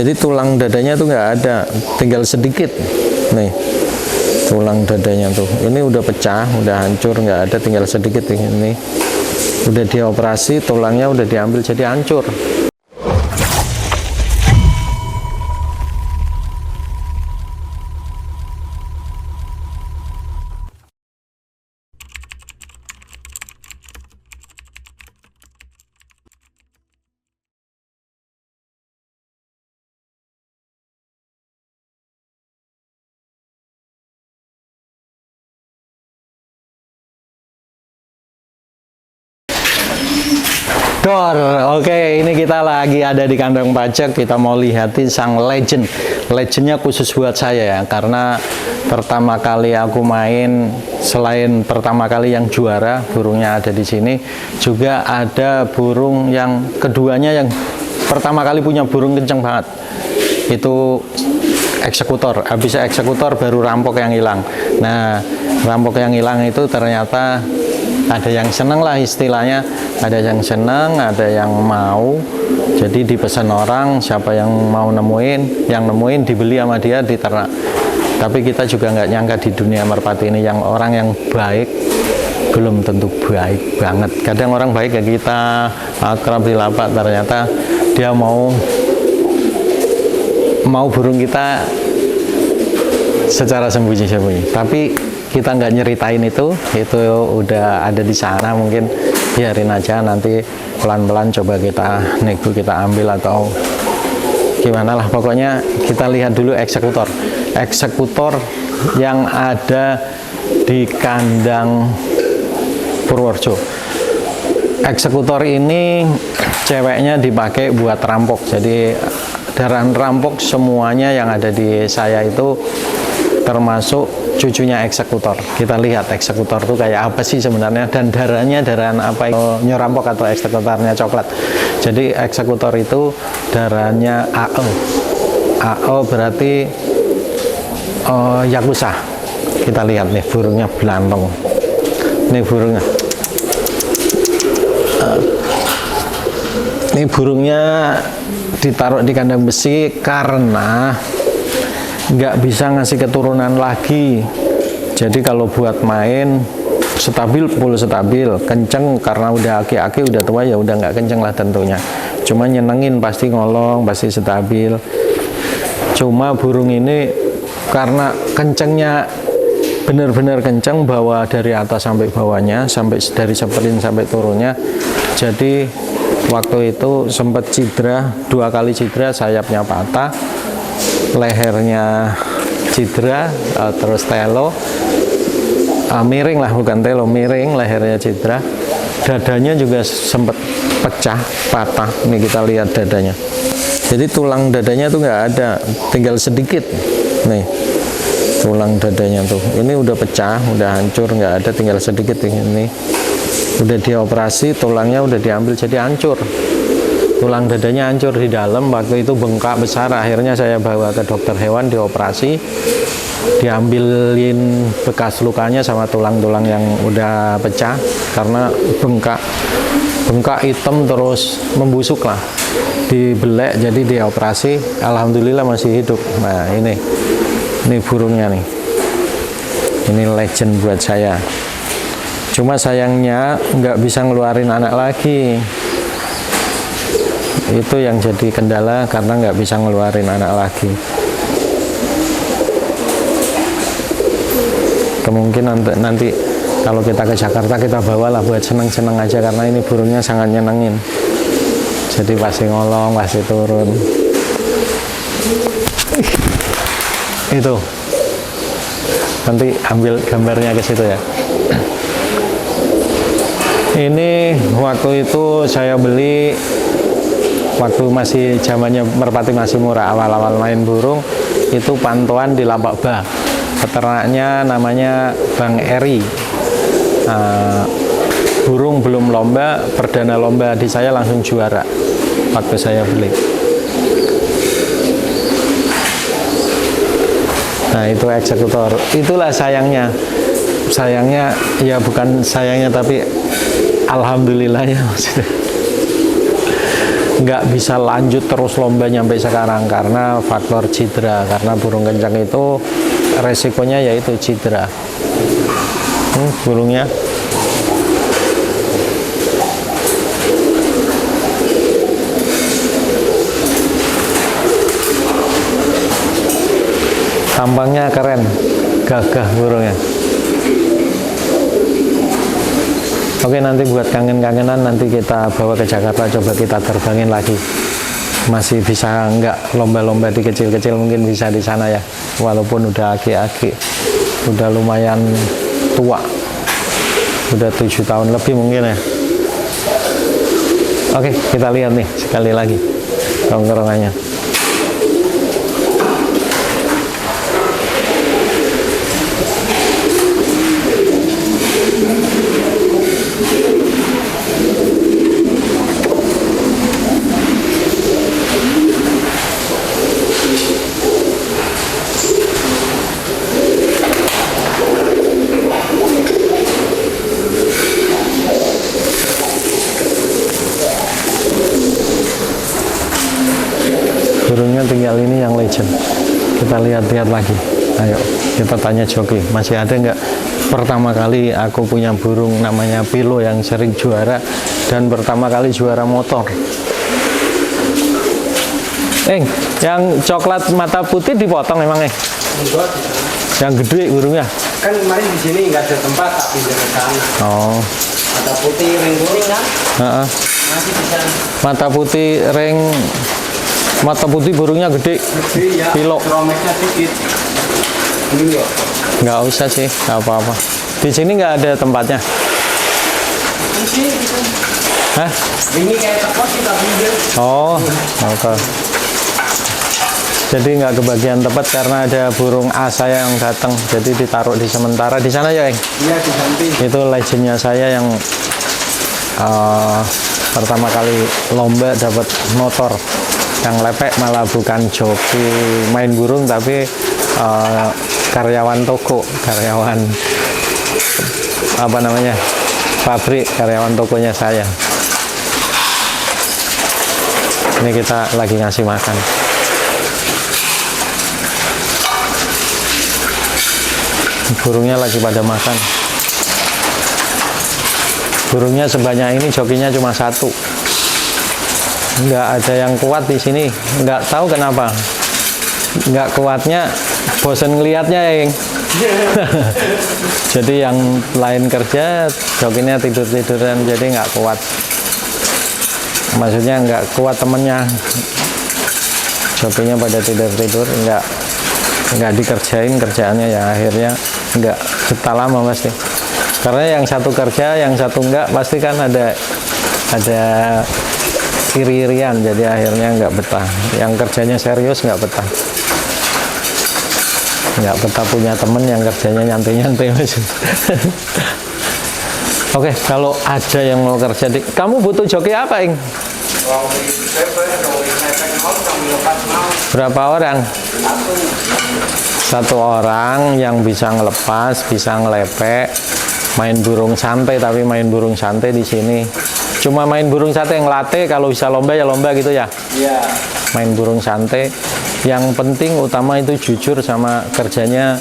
Jadi tulang dadanya tuh nggak ada, tinggal sedikit. Nih, tulang dadanya tuh. Ini udah pecah, udah hancur, nggak ada, tinggal sedikit ini. Udah dioperasi, tulangnya udah diambil jadi hancur. Oke, ini kita lagi ada di kandang bajak. Kita mau lihatin sang legend. Legendnya khusus buat saya ya, karena pertama kali aku main, selain pertama kali yang juara, burungnya ada di sini, juga ada burung yang keduanya yang pertama kali punya burung kenceng banget. Itu eksekutor. Habis eksekutor baru rampok yang hilang. Nah, rampok yang hilang itu ternyata ada yang seneng lah istilahnya, ada yang seneng, ada yang mau. Jadi dipesan orang, siapa yang mau nemuin, yang nemuin dibeli sama dia, diternak. Tapi kita juga nggak nyangka di dunia merpati ini yang orang yang baik belum tentu baik banget. Kadang orang baik kayak kita akrab di lapak, ternyata dia mau burung kita secara sembunyi-sembunyi. Tapi kita nggak nyeritain itu udah ada di sana, mungkin biarin aja, nanti pelan-pelan coba kita nego, kita ambil atau gimana lah. Pokoknya kita lihat dulu eksekutor yang ada di kandang Purworejo. Eksekutor ini ceweknya dipakai buat rampok, jadi darah rampok semuanya yang ada di saya itu termasuk cucunya eksekutor. Kita lihat eksekutor itu kayak apa sih sebenarnya, dan darahnya darah apa, nyorampok atau eksekutornya coklat. Jadi eksekutor itu darahnya AO. AO berarti Yakuza. Kita lihat nih burungnya belantong. Ini burungnya. Ini burungnya ditaruh di kandang besi karena nggak bisa ngasih keturunan lagi. Jadi kalau buat main stabil, full stabil, kenceng, karena udah aki-aki, udah tua ya udah nggak kenceng lah tentunya. Cuma nyenengin, pasti ngolong, pasti stabil. Cuma burung ini karena kencengnya bener-bener kenceng, bawa dari atas sampai bawahnya, sampai dari sprint sampai turunnya. Jadi waktu itu sempat cedera, 2 kali cedera, sayapnya patah, lehernya cedera, terus telo, miring lah, bukan telo, miring, lehernya cedera, dadanya juga sempat pecah, patah. Ini kita lihat dadanya. Jadi tulang dadanya tuh nggak ada, tinggal sedikit. Nih, tulang dadanya tuh, ini udah pecah, udah hancur, nggak ada, tinggal sedikit ini. Udah dioperasi, tulangnya udah diambil jadi hancur. Tulang dadanya hancur di dalam, waktu itu bengkak besar. Akhirnya saya bawa ke dokter hewan, dioperasi, diambilin bekas lukanya sama tulang-tulang yang udah pecah karena bengkak hitam terus membusuk lah, dibelek, jadi dioperasi. Alhamdulillah masih hidup. Nah, ini burungnya nih, ini legend buat saya. Cuma sayangnya nggak bisa ngeluarin anak lagi. Itu yang jadi kendala, karena nggak bisa ngeluarin anak lagi. Kemungkinan nanti kalau kita ke Jakarta kita bawalah buat seneng-seneng aja, karena ini burungnya sangat nyenengin. Jadi pasti ngolong, pasti turun. Itu nanti ambil gambarnya ke situ ya. Ini waktu itu saya beli waktu masih zamannya merpati masih murah, awal-awal main burung itu pantauan di Lapak Bah. Peternaknya namanya Bang Eri. Burung belum lomba, perdana lomba di saya langsung juara waktu saya beli. Nah, itu eksekutor. Itulah sayangnya ya, bukan sayangnya tapi alhamdulillahnya maksudnya. nggak bisa lanjut terus lomba nyampe sekarang karena faktor cedera. Karena burung kencang itu resikonya yaitu cedera. Burungnya tampangnya keren, gagah burungnya. Oke, nanti buat kangen-kangenan nanti kita bawa ke Jakarta, coba kita terbangin lagi. Masih bisa nggak lomba-lomba di kecil-kecil, mungkin bisa di sana ya. Walaupun udah aki-aki, udah lumayan tua, udah 7 tahun lebih mungkin ya. Oke, kita lihat nih sekali lagi rongrongannya. Burungnya tinggal ini yang legend. Kita lihat-lihat lagi. Ayo, kita tanya joki. Masih ada nggak? Pertama kali aku punya burung namanya Pilo yang sering juara dan pertama kali juara motor. Yang coklat mata putih dipotong emangnya? Enggak. Yang gede burungnya? Kan kemarin di sini nggak ada tempat, tak pindah ke sana. Oh. Mata putih ring kuning kan? Masih bisa. Mata putih ring. Mata putih burungnya gede, Ya, Pilo. Romexnya dikit. Ini ya. Nggak usah sih, nggak apa-apa. Di sini nggak ada tempatnya. Ini gitu. Hah? Ini kayak tepos kita pindah. Oh, oke. Jadi nggak kebagian tempat karena ada burung A saya yang datang. Jadi ditaruh di sementara di sana ya, Eng? Iya, di samping. Itu legendnya saya yang pertama kali lomba dapat motor. Yang lepek malah bukan joki main burung tapi karyawan toko, karyawan apa namanya, pabrik, karyawan tokonya saya. Ini kita lagi ngasih makan. Burungnya lagi pada makan. Burungnya sebanyak ini, jokinya cuma satu. Nggak ada yang kuat di sini, nggak tahu kenapa. Nggak kuatnya, bosen ngelihatnya ya. Jadi yang lain kerja, jokinya tidur-tiduran, jadi nggak kuat. Maksudnya nggak kuat temennya, jokinya pada tidur-tidur, nggak dikerjain kerjaannya ya, akhirnya nggak betah lama pasti. Karena yang satu kerja, yang satu nggak, pasti kan ada iri-irian, jadi akhirnya nggak betah. Yang kerjanya serius nggak betah. Nggak betah punya temen yang kerjanya nyantai-nyantai. Oke, kalau ada yang mau kerja kamu butuh joki apa, Ing? Berapa orang? Satu orang yang bisa ngelepas, bisa ngelepek, main burung santai, tapi main burung santai di sini. Cuma main burung santai, yang latih kalau bisa lomba ya lomba gitu ya. Iya. Main burung santai. Yang penting utama itu jujur sama kerjanya,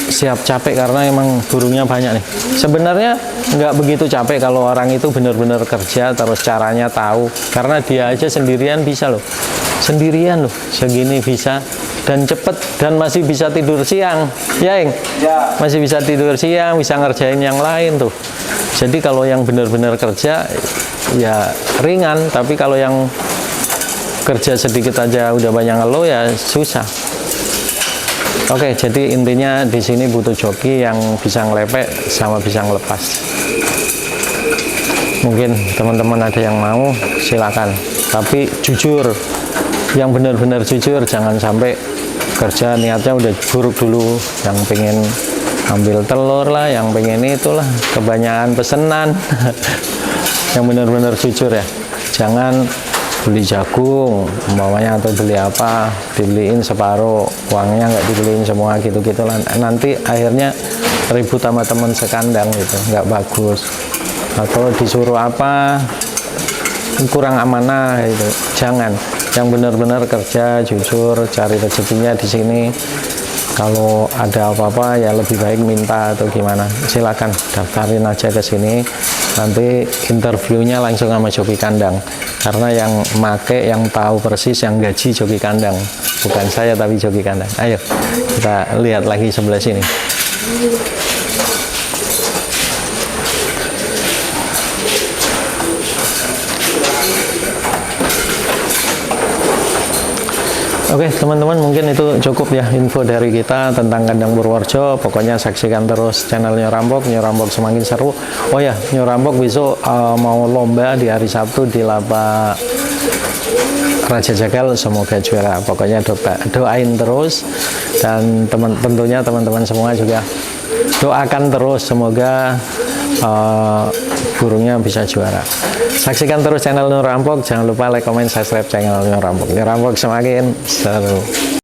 siap capek karena emang burungnya banyak nih. Sebenarnya nggak begitu capek kalau orang itu benar-benar kerja terus caranya tahu. Karena dia aja sendirian bisa loh. Sendirian loh, segini bisa dan cepet dan masih bisa tidur siang. Ya, Eng? Ya. Masih bisa tidur siang, bisa ngerjain yang lain tuh. Jadi kalau yang benar-benar kerja ya ringan, tapi kalau yang kerja sedikit aja udah banyak ngeluh ya susah. Oke, jadi intinya di sini butuh joki yang bisa ngelepek sama bisa ngelepas. Mungkin teman-teman ada yang mau, silakan. Tapi jujur, yang benar-benar jujur, jangan sampai kerja niatnya udah buruk dulu, yang pengen ambil telur lah, yang pengen itulah, kebanyakan pesenan. Yang benar-benar jujur ya, jangan beli jagung umpamanya atau beli apa, dibeliin separuh, uangnya nggak dibeliin semua gitu-gitu lah. Nanti akhirnya ribut sama teman sekandang gitu, nggak bagus. Atau disuruh apa, kurang amanah itu. Jangan, yang benar-benar kerja jujur, cari rezekinya di sini. Kalau ada apa-apa ya lebih baik minta atau gimana, silakan daftarin aja ke sini. Nanti interviewnya langsung sama joki kandang, karena yang make, yang tahu persis, yang gaji joki kandang, bukan saya tapi joki kandang. Ayo kita lihat lagi sebelah sini. Oke teman-teman, mungkin itu cukup ya info dari kita tentang kandang Purworejo. Pokoknya saksikan terus channel Nyo Rampok semakin seru. Oh ya, Nyo Rampok besok mau lomba di hari Sabtu di lapak Raja Jagal, semoga juara. Pokoknya doain terus, dan tentunya teman-teman semua juga doakan terus semoga burungnya bisa juara. Saksikan terus channel Nyo Rampok, jangan lupa like, comment, subscribe channel Nyo Rampok. Nyo Rampok semakin seru.